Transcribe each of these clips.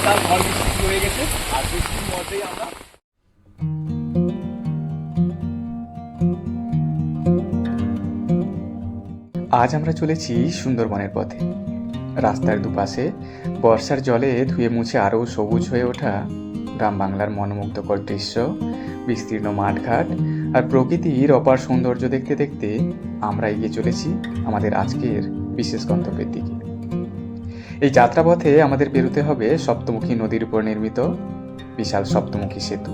হালকা ঝড় বৃষ্টি শুরু হয়ে গেছে, আর বৃষ্টির মধ্যেই আমরা আজ আমরা চলেছি সুন্দরবনের পথে। রাস্তার দুপাশে বর্ষার জলে ধুয়ে মুছে আরও সবুজ হয়ে ওঠা গ্রাম বাংলার মনোমুগ্ধকর দৃশ্য, বিস্তীর্ণ মাঠঘাট আর প্রকৃতির অপার সৌন্দর্য দেখতে দেখতে আমরা এগিয়ে চলেছি আমাদের আজকের বিশেষ গন্তব্যের দিকে। এই যাত্রাপথে আমাদের পেরোতে হবে সপ্তমুখী নদীর উপর নির্মিত বিশাল সপ্তমুখী সেতু।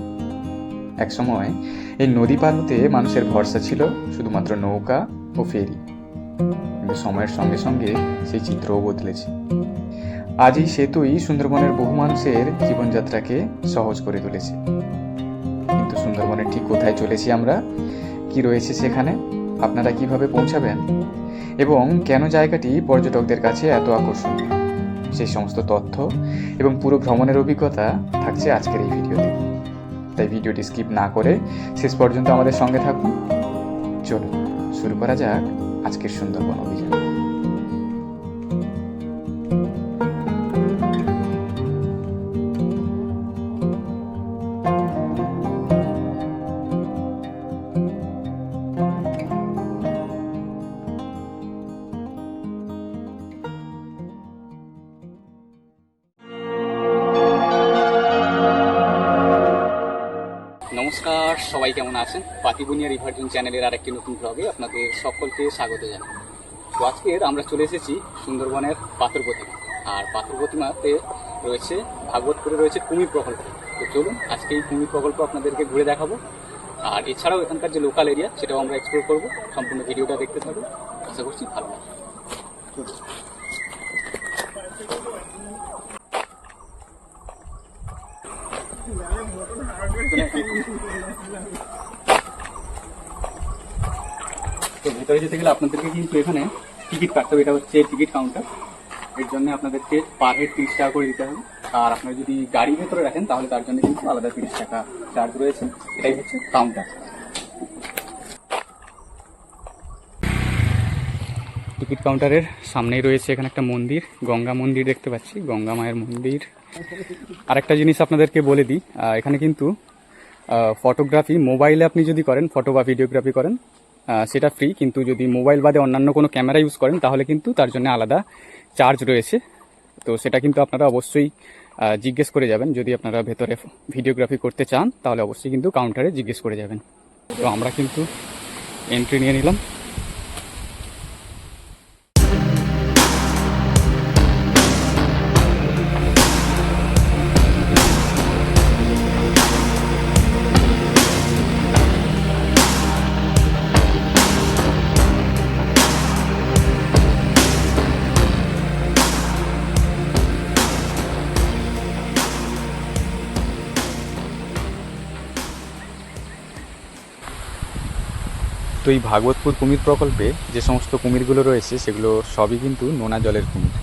একসময় এই নদী পার হতে মানুষের ভরসা ছিল শুধুমাত্র নৌকা ও ফেরি, কিন্তু সময়ের সঙ্গে সঙ্গে সেই চিত্রও বদলেছে। আজ এই সেতুই সুন্দরবনের বহু মানুষের জীবনযাত্রাকে সহজ করে তুলেছে। কিন্তু সুন্দরবনের ঠিক কোথায় চলেছি আমরা, কি রয়েছে সেখানে, আপনারা কিভাবে পৌঁছাবেন এবং কেন জায়গাটি পর্যটকদের কাছে এত আকর্ষণীয়, সেই সমস্ত তথ্য এবং পুরো ভ্রমণের অভিজ্ঞতা থাকছে আজকের এই ভিডিওতে। তাই ভিডিওটি স্কিপ না করে শেষ পর্যন্ত আমাদের সঙ্গে থাকুন। চলুন শুরু করা যাক আজকের সুন্দরবন অভিযান। নমস্কার, সবাই কেমন আছেন? পাতিবুনিয়া রিভারজন চ্যানেলের আরেকটি নতুন ব্লগে আপনাদের সকলকে স্বাগত জানাই। তো আজকের আমরা চলে এসেছি সুন্দরবনের পাথর প্রতিমা, আর পাথর প্রতিমাতে রয়েছে ভাগবতপুরে রয়েছে কুমির প্রকল্প। তো চলুন আজকে এই কুমির প্রকল্প আপনাদেরকে ঘুরে দেখাবো, আর এছাড়াও এখানকার যে লোকাল এরিয়া সেটাও আমরা এক্সপ্লোর করবো। সম্পূর্ণ ভিডিওটা দেখতে থাকুন, আশা করছি ভালো লাগবে। তো ভেতরে যেতে গেলে আপনাদেরকে কিন্তু এখানে টিকিট কাটতে হবে। এটা হচ্ছে টিকিট কাউন্টার। এর জন্য আপনাদেরকে পার হেড 30 টাকা করে দিতে হবে, আর আপনারা যদি গাড়ি ভেতরে রাখেন তাহলে তার জন্য কিন্তু আলাদা 30 টাকা চার্জ রয়েছে। এটাই হচ্ছে কাউন্টার। টিকিট কাউন্টারের সামনেই রয়েছে এখানে একটা মন্দির, গঙ্গা মন্দির দেখতে পাচ্ছি, গঙ্গা মায়ের মন্দির। আরেকটা জিনিস আপনাদেরকে বলে দিই, এখানে কিন্তু ফটোগ্রাফি মোবাইলে আপনি যদি করেন, ফটো বা ভিডিওগ্রাফি করেন, সেটা ফ্রি, কিন্তু যদি মোবাইল বাদে অন্যান্য কোনো ক্যামেরা ইউজ করেন তাহলে কিন্তু তার জন্য আলাদা চার্জ রয়েছে। তো সেটা কিন্তু আপনারা অবশ্যই জিজ্ঞেস করে যাবেন। যদি আপনারা ভেতরে ভিডিওগ্রাফি করতে চান তাহলে অবশ্যই কিন্তু কাউন্টারে জিজ্ঞেস করে যাবেন। তো আমরা কিন্তু এন্ট্রি নিয়ে নিলাম। তো এই ভাগবতপুর কুমির প্রকল্পে যে সমস্ত কুমিরগুলো রয়েছে সেগুলো সবই কিন্তু নোনা জলের কুমির।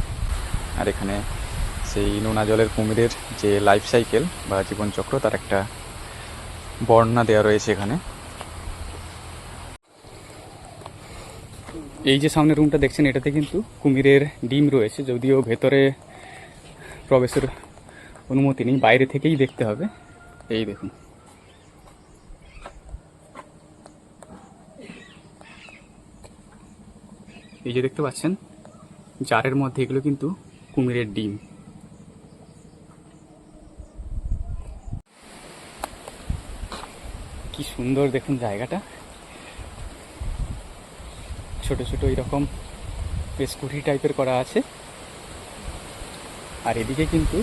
আর এখানে সেই নোনা জলের কুমিরের যে লাইফ সাইকেল বা জীবনচক্র তার একটা বর্ণনা দেওয়া রয়েছে এখানে। এই যে সামনে রুমটা দেখছেন এটাতে কিন্তু কুমিরের ডিম রয়েছে, যদিও ভেতরে প্রবেশের অনুমতি নেই, বাইরে থেকেই দেখতে হবে। এই দেখুন, এই যে দেখতে পাচ্ছেন জারের মধ্যে, এগুলো কিন্তু কুমিরের ডিম। কি সুন্দর দেখুন জায়গাটা, ছোট ছোট এরকম স্কুটি টাইপের করা আছে। আর এদিকে কিন্তু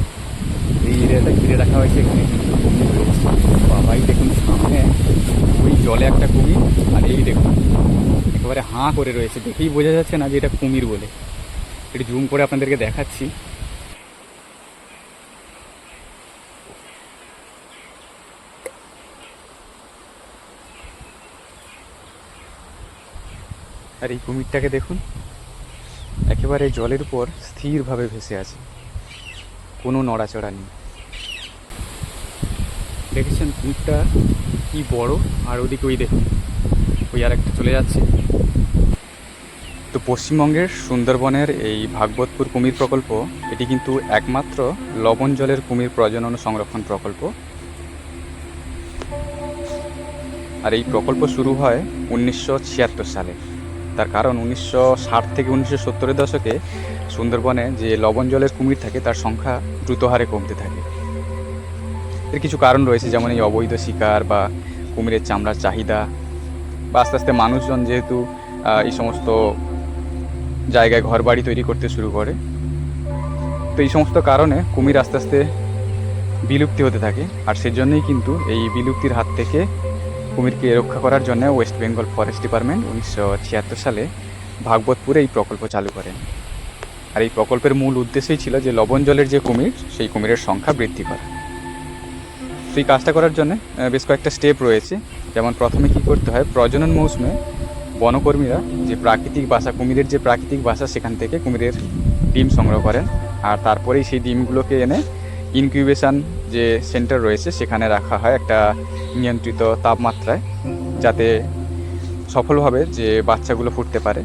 এই এরিয়াটা ঘিরে রাখা হয়েছে, এখানে বাবাই দেখুন সামনে ওই জলে একটা কুমির, আর এই দেখুন একেবারে হাঁ করে রয়েছে, দেখেই বোঝা যাচ্ছে না যে এটা কুমির বলে। একটু জুম করে আপনাদেরকে দেখাচ্ছি। আর এই কুমিরটাকে দেখুন, একেবারে জলের উপর স্থিরভাবে ভেসে আছে, কোনো নড়াচড়া নেই। দেখেছেন কুমিরটা কি বড়, আর ওদিকে ওই দেখুন ওই আর একটা চলে যাচ্ছে। তো পশ্চিমবঙ্গের সুন্দরবনের এই ভাগবতপুর কুমির প্রকল্প এটি কিন্তু একমাত্র লবণ জলের কুমির প্রজনন ও সংরক্ষণ প্রকল্প। আর এই প্রকল্প শুরু হয় 1976 সালে। তার কারণ 1960 থেকে 1970-এর দশকে সুন্দরবনে যে লবণ জলের কুমির থাকে তার সংখ্যা দ্রুত হারে কমতে থাকে। এর কিছু কারণ রয়েছে, যেমন এই অবৈধ শিকার বা কুমিরের চামড়ার চাহিদা, বা আস্তে আস্তে মানুষজন যেহেতু এই সমস্ত জায়গায় ঘরবাড়ি তৈরি করতে শুরু করে, তো এই সমস্ত কারণে কুমির আস্তে আস্তে বিলুপ্তি হতে থাকে। আর সেজন্যই কিন্তু এই বিলুপ্তির হাত থেকে কুমিরকে রক্ষা করার জন্য ওয়েস্ট বেঙ্গল ফরেস্ট ডিপার্টমেন্ট 1976 সালে ভাগবতপুরে এই প্রকল্প চালু করেন। আর এই প্রকল্পের মূল উদ্দেশ্যই ছিল যে লবণ জলের যে কুমির, সেই কুমিরের সংখ্যা বৃদ্ধি করা। তো এই কাজটা করার জন্য বেশ কয়েকটা স্টেপ রয়েছে। যেমন প্রথমে কী করতে হয়, প্রজনন মৌসুমে বনকর্মীরা যে প্রাকৃতিক বাসা, কুমিরের যে প্রাকৃতিক বাসা, সেখান থেকে কুমিরের ডিম সংগ্রহ করেন। আর তারপরেই সেই ডিমগুলোকে এনে ইনকিউবেশন যে সেন্টার রয়েছে সেখানে রাখা হয় একটা নিয়ন্ত্রিত তাপমাত্রায়, যাতে সফলভাবে যে বাচ্চাগুলো ফুটতে পারে।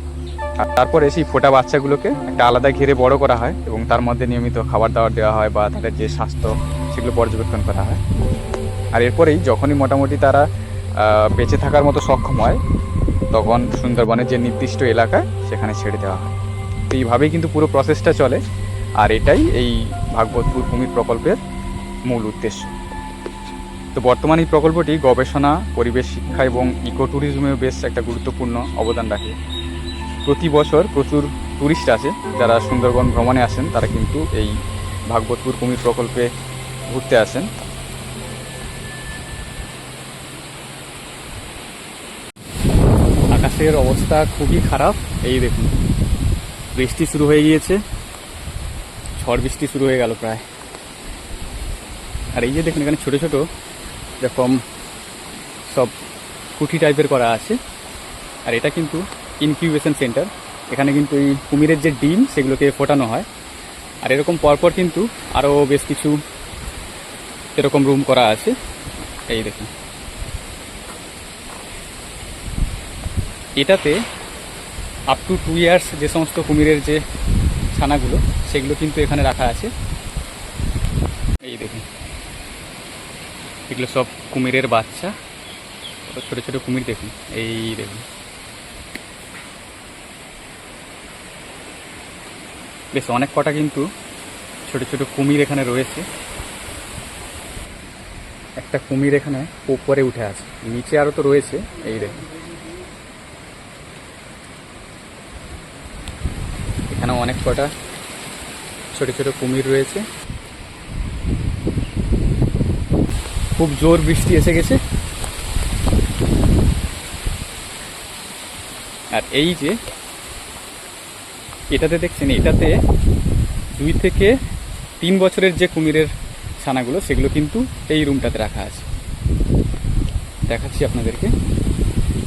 আর তারপরে সেই ফোটা বাচ্চাগুলোকে একটা আলাদা ঘিরে বড় করা হয় এবং তার মধ্যে নিয়মিত খাবার দাবার দেওয়া হয় বা তাদের যে স্বাস্থ্য সেগুলো পর্যবেক্ষণ করা হয়। আর এরপরেই যখনই মোটামুটি তারা বেঁচে থাকার মতো সক্ষম হয়, তখন সুন্দরবনের যে নির্দিষ্ট এলাকায় সেখানে ছেড়ে দেওয়া হয়। তো এইভাবেই কিন্তু পুরো প্রসেসটা চলে। আর এটাই এই ভাগবতপুর কুমির প্রকল্পের মূল উদ্দেশ্য। তো বর্তমানে এই প্রকল্পটি গবেষণা, পরিবেশ শিক্ষা এবং ইকো ট্যুরিজমেও বেশ একটা গুরুত্বপূর্ণ অবদান রাখে। প্রতি বছর প্রচুর ট্যুরিস্ট আসে, যারা সুন্দরবন ভ্রমণে আসেন তারা কিন্তু এই ভাগবতপুর কুমির প্রকল্পে ঘুরতে আসেন। আকাশের অবস্থা খুবই খারাপ, এই দেখুন বৃষ্টি শুরু হয়ে গিয়েছে, ঝড় বৃষ্টি শুরু হয়ে গেল প্রায়। আর এই যে দেখুন এখানে ছোটো ছোটো এরকম সব কুঠি টাইপের করা আছে। আর এটা কিন্তু ইনকিউবেশন সেন্টার, এখানে কিন্তু এই কুমিরের যে ডিম সেগুলোকে ফোটানো হয়। আর এরকম পরপর কিন্তু আরও বেশ কিছু এরকম রুম করা আছে, এই দেখুন। এটাতে আপ টু 2 ইয়ার্স যে সমস্ত কুমিরের যে ছানাগুলো সেগুলো কিন্তু এখানে রাখা আছে, এই দেখুন। এগুলো সব কুমিরের বাচ্চা, ছোটো ছোটো কুমির দেখুন, এই দেখুন। বেশ অনেক কটা কিন্তু ছোটো ছোটো কুমির এখানে রয়েছে। একটা কুমির এখানে উপরে উঠে আছে, নিচে আরও তো রয়েছে, এই দেখুন। এখানে অনেক কটা ছোটো ছোটো কুমির রয়েছে। খুব জোর বৃষ্টি এসে গেছে। আর এই যে এটাতে দেখছেন, এটাতে 2 থেকে 3 বছরের যে কুমিরের ছানাগুলো সেগুলো কিন্তু এই রুমটাতে রাখা আছে। দেখাচ্ছি আপনাদেরকে,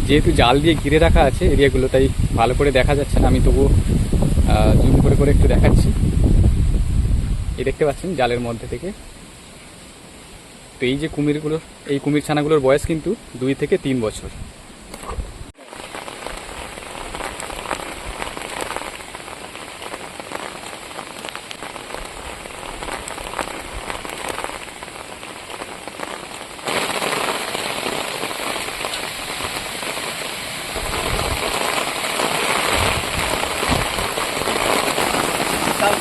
যেহেতু জাল দিয়ে ঘিরে রাখা আছে এরিয়াগুলো, তাই ভালো করে দেখা যাচ্ছে না, আমি তবুও জুম করে করে একটু দেখাচ্ছি। এই দেখতে পাচ্ছেন জালের মধ্যে থেকে। তো এই যে কুমিরগুলো, এই কুমির ছানাগুলোর বয়স কিন্তু 2 থেকে 3 বছর।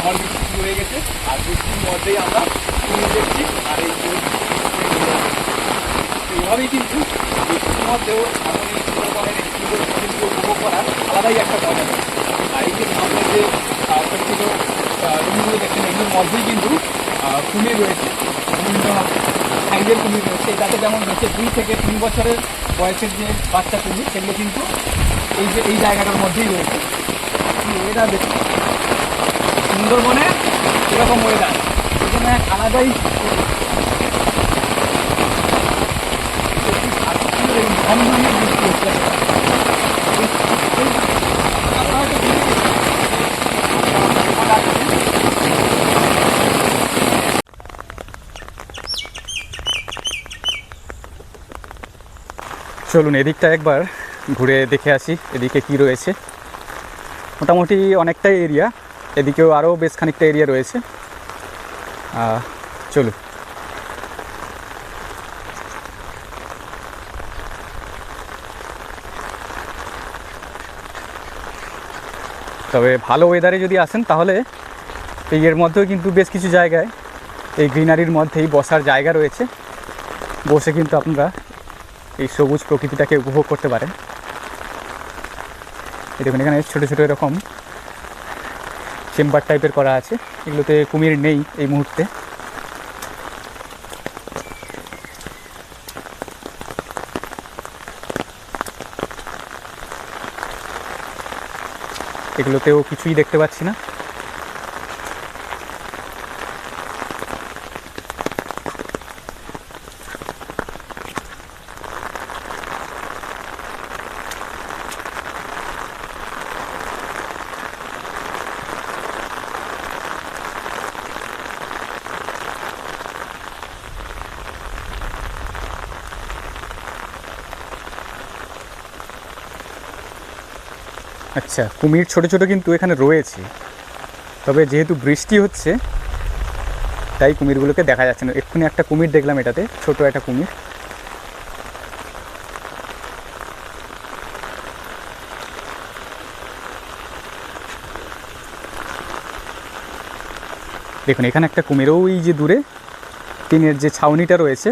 ঝড় বৃষ্টি শুরু হয়ে গেছে, আর বৃষ্টির মধ্যেই আমরা কুমির দেখছি। আর এই এইভাবেই কিন্তু বৃষ্টির মধ্যেও এখন এই সুন্দরবনের এই সুন্দর উপভোগ করার আলাদাই একটা মজা। আর এই যে সামনে যে ছোটো ছোটো রুমগুলো দেখছেন, এগুলোর মধ্যেই কিন্তু কুমির রয়েছে, বিভিন্ন সাইজের কুমির রয়েছে। এটাতে যেমন রয়েছে 2 থেকে 3 বছরের বয়সের যে বাচ্চা কুমির, সেগুলো কিন্তু এই জায়গাটার মধ্যেই রয়েছে। ওয়েদার দেখুন, সুন্দরবনে এরকম ওয়েদার, সেখানে আলাদাই বৃষ্টি হচ্ছে। চলুন এদিকটা একবার ঘুরে দেখে আসি, এদিকে কি রয়েছে। মোটামুটি অনেকটাই এরিয়া, এদিকেও আরও বেশ খানিকটা এরিয়া রয়েছে। চলুন। তবে ভালো ওয়েদারে যদি আসেন তাহলে এই এর মধ্যেও কিন্তু বেশ কিছু জায়গায় এই গ্রিনারির মধ্যেই বসার জায়গা রয়েছে, বসে কিন্তু আপনারা এই সবুজ প্রকৃতিটাকে উপভোগ করতে পারেন। এই দেখুন এখানে ছোটো ছোটো এরকম চেম্বার টাইপের করা আছে, এগুলোতে কুমির নেই এই মুহূর্তে। এগুলোতেও কিছুই দেখতে পাচ্ছি না। আচ্ছা, কুমির ছোট ছোট কিন্তু এখানে রয়েছে, তবে যেহেতু বৃষ্টি হচ্ছে তাই কুমিরগুলোকে দেখা যাচ্ছে না। এক্ষুনি একটা কুমির দেখলাম, এটাতে ছোট একটা কুমির। দেখুন এখানে একটা কুমির, ওই যে দূরে টিনের যে ছাউনিটা রয়েছে,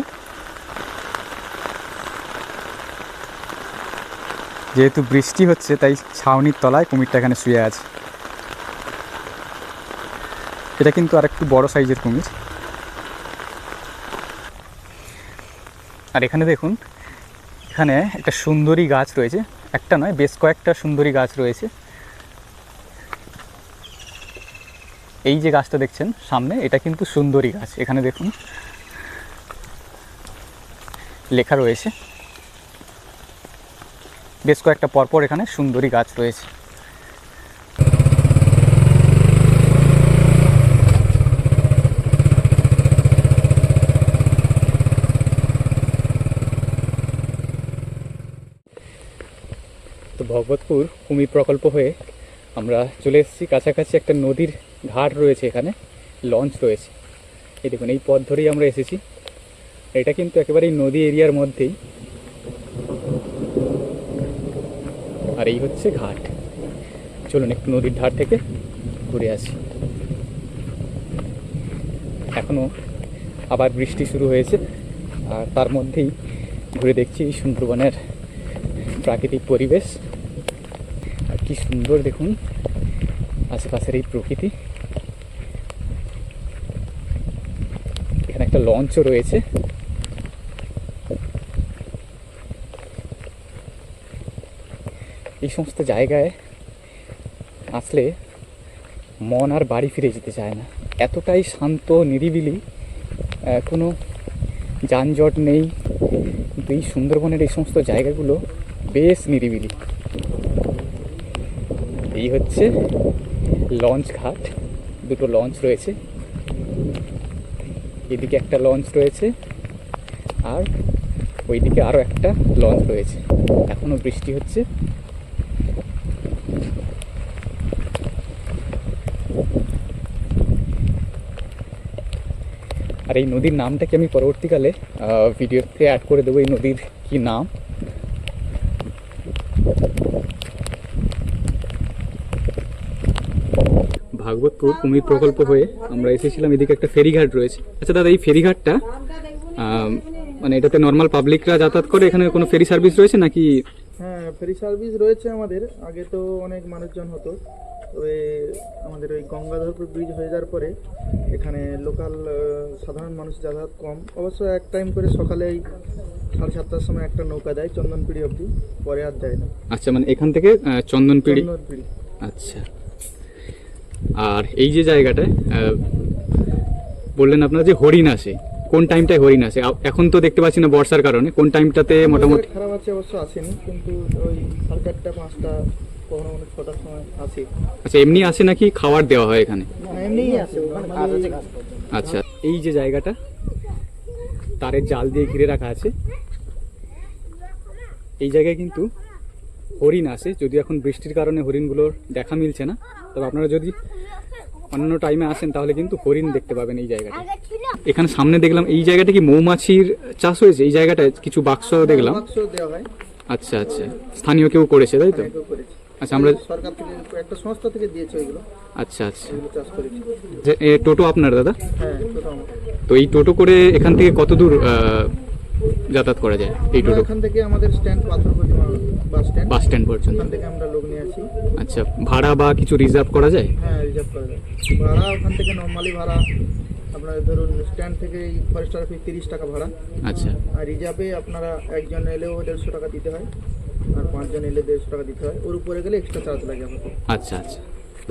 যেহেতু বৃষ্টি হচ্ছে তাই ছাউনির তলায় কুমিরটা এখানে শুয়ে আছে। এটা কিন্তু আর একটু বড় সাইজের কুমির। আর এখানে দেখুন, এখানে একটা সুন্দরী গাছ রয়েছে, একটা নয় বেশ কয়েকটা সুন্দরী গাছ রয়েছে। এই যে গাছটা দেখছেন সামনে, এটা কিন্তু সুন্দরী গাছ। এখানে দেখুন লেখা রয়েছে, বেশ কয়েকটা পরপর এখানে সুন্দরী গাছ রয়েছে। তো ভগবতপুর কুমির প্রকল্প হয়ে আমরা চলে এসেছি কাছাকাছি। একটা নদীর ঘাট রয়েছে, এখানে লঞ্চ রয়েছে। এই দেখুন এই পথ ধরেই আমরা এসেছি। এটা কিন্তু একেবারেই নদী এরিয়ার মধ্যেই, আর এই হচ্ছে ঘাট। চলুন একটু নদীর ধার থেকে ঘুরে আসি। এখনও আবার বৃষ্টি শুরু হয়েছে, আর তার মধ্যেই ঘুরে দেখছি এই সুন্দরবনের প্রাকৃতিক পরিবেশ। আর কি সুন্দর দেখুন আশেপাশের এই প্রকৃতি। এখানে একটা লঞ্চও রয়েছে। এই সমস্ত জায়গায় আসলে মন আর বাড়ি ফিরে যেতে চায় না, এতটাই শান্ত নিরিবিলি, কোনো যানজট নেই। কিন্তু এই সুন্দরবনের এই সমস্ত জায়গাগুলো বেশ নিরিবিলি। এই হচ্ছে লঞ্চ ঘাট, দুটো লঞ্চ রয়েছে, এদিকে একটা লঞ্চ রয়েছে আর ওইদিকে আরও একটা লঞ্চ রয়েছে। এখনও বৃষ্টি হচ্ছে। আর এই নদীর নামটাকে আমি পরবর্তীকালে ভিডিওতে অ্যাড করে দেবো, এই নদীর কি নাম। ভাগবতপুর কুমির প্রকল্প হয়ে আমরা এসেছিলাম, এদিকে একটা ফেরিঘাট রয়েছে। আচ্ছা দাদা, এই ফেরিঘাটটা মানে এটাতে নর্মাল পাবলিকরা যাতায়াত করে, এখানে কোনো ফেরি সার্ভিস রয়েছে নাকি? হ্যাঁ, ফেরি সার্ভিস রয়েছে আমাদের। আগে তো অনেক মানুষজন হতো, তবে আমাদের ওই গঙ্গাধরপুর ব্রিজ হয়ে যাওয়ার পরে এখানে লোকাল সাধারণ মানুষ যাতায়াত কম। অবশ্য এক টাইম করে সকালেই 7:30টার সময় একটা নৌকা দেয় চন্দনপিড়ি অবধি, পরে আর দেয় না। আচ্ছা, মানে এখান থেকে চন্দনপিড়ি। চন্দনপিড়ি। আচ্ছা, আর এই যে জায়গাটায় বললেন আপনারা যে হরিণ আসে, কোন টাইমটায় হরিণ আসে? এখন তো দেখতে পাচ্ছি না বর্ষার কারণে, কোন টাইমটাতে মোটামুটি? খারাপ আছে, অবশ্য আসেনি, কিন্তু ওই 4:30, 5টা, কখনো কখনো 6টার সময় আসে। আচ্ছা, এমনি আসে নাকি খাবার দেওয়া হয় এখানে? এমনিই আসে। আচ্ছা, এই যে জায়গাটা তারের জাল দিয়ে ঘিরে রাখা আছে, এই জায়গায় কিন্তু হরিণ আসে, যদি এখন বৃষ্টির কারণে হরিণগুলোর দেখা মিলছে না, তবে আপনারা যদি অন্য টাইমে আসেন তাহলে কিন্তু হরিণ দেখতে পাবেন এই জায়গাটা। এখানে সামনে দেখলাম এই জায়গাটা কি মৌমাছির চাষ হয়েছে, এই জায়গাটায় কিছু বাক্স দেখলাম। বাক্স দেওয়া হয়, আচ্ছা আচ্ছা, স্থানীয় কেউ করেছে তাই তো? এগুলো করেছে। আচ্ছা, আমরা সরকার থেকে একটা সংস্থা থেকে দিয়েছে ওইগুলো, আচ্ছা আচ্ছা। এগুলো চাষ করেছি। এ টোটো আপনার দাদা? হ্যাঁ, টোটো আমার। তো এই টোটো করে এখান থেকে কত দূর যাতায়াত করা যায় এই আমরা টোটো? এখান থেকে আমাদের স্ট্যান্ড পাথর প্রতিমা বাস স্ট্যান্ড পর্যন্ত। ওখান থেকে আমরা লোক নিয়ে আসি। আচ্ছা, ভাড়া বা কিছু রিজার্ভ করা যায়? হ্যাঁ, রিজার্ভ করা যায়। ভাড়া ওখান থেকে নর্মালি ভাড়া আপনার ধরুন স্ট্যান্ড থেকে ফরেস্টার অফিস 30 টাকা ভাড়া, আচ্ছা আর রিজার্ভে আপনারা একজন এলেও 150 টাকা দিতে হয়, আর 5 জন এলে 150 টাকা দিতে হয়। ওর উপরে গেলে এক্সট্রা চার্জ লাগে আমাদের। আচ্ছা আচ্ছা।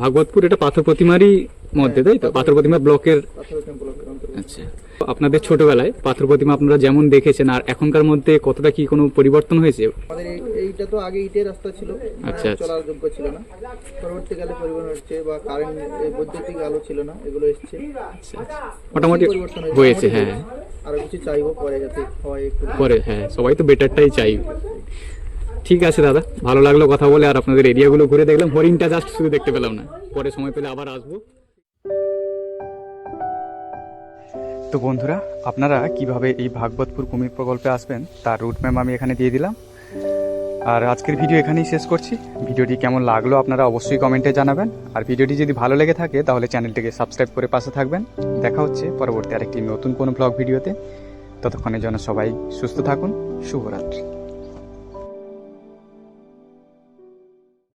ভাগবতপুর এটা পাথর প্রতিমারই মধ্যে তাই তো? পাথর প্রতিমা ব্লকের। পাথর টেম্পলের অন্তর্গত। আচ্ছা, আপনাদের ছোটবেলায় পাথর প্রতিমা আপনারা যেমন দেখেছেন আর এখনকার মধ্যে কতটা কি কোনো পরিবর্তন হয়েছে? আমাদের এইটা তো আগে ইটের রাস্তা ছিল, আচ্ছা, আচ্ছা। চলার যোগ্য ছিল না। পরবর্তীকালে পরিবর্তন হচ্ছে, বা কারেন্ট বৈদ্যুতিক আলো ছিল না, এগুলো এসছে। আচ্ছা আচ্ছা, মোটামুটি পরিবর্তন হয়েছে। হ্যাঁ, আরো কিছু চাইবো পরে যাতে হয় একটু। পরে হ্যাঁ, সবাই তো বেটারটাই চাই। ঠিক আছে দাদা, ভালো লাগলো কথা বলে, আর আপনাদের এরিয়াগুলো ঘুরে দেখলাম। হরিণটা জাস্ট শুধু দেখতে পেলাম না, পরে সময় পেলে আবার আসবো। তো বন্ধুরা, আপনারা কিভাবে এই ভাগবতপুর কুমির প্রকল্পে আসবেন তার রুট ম্যাপ আমি এখানে দিয়ে দিলাম। আর আজকের ভিডিও এখানেই শেষ করছি। ভিডিওটি কেমন লাগলো আপনারা অবশ্যই কমেন্টে জানাবেন, আর ভিডিওটি যদি ভালো লেগে থাকে তাহলে চ্যানেলটিকে সাবস্ক্রাইব করে পাশে থাকবেন। দেখা হচ্ছে পরবর্তী আরেকটি নতুন কোনো ব্লগ ভিডিওতে। ততক্ষণের জন্য সবাই সুস্থ থাকুন। শুভরাত্রি।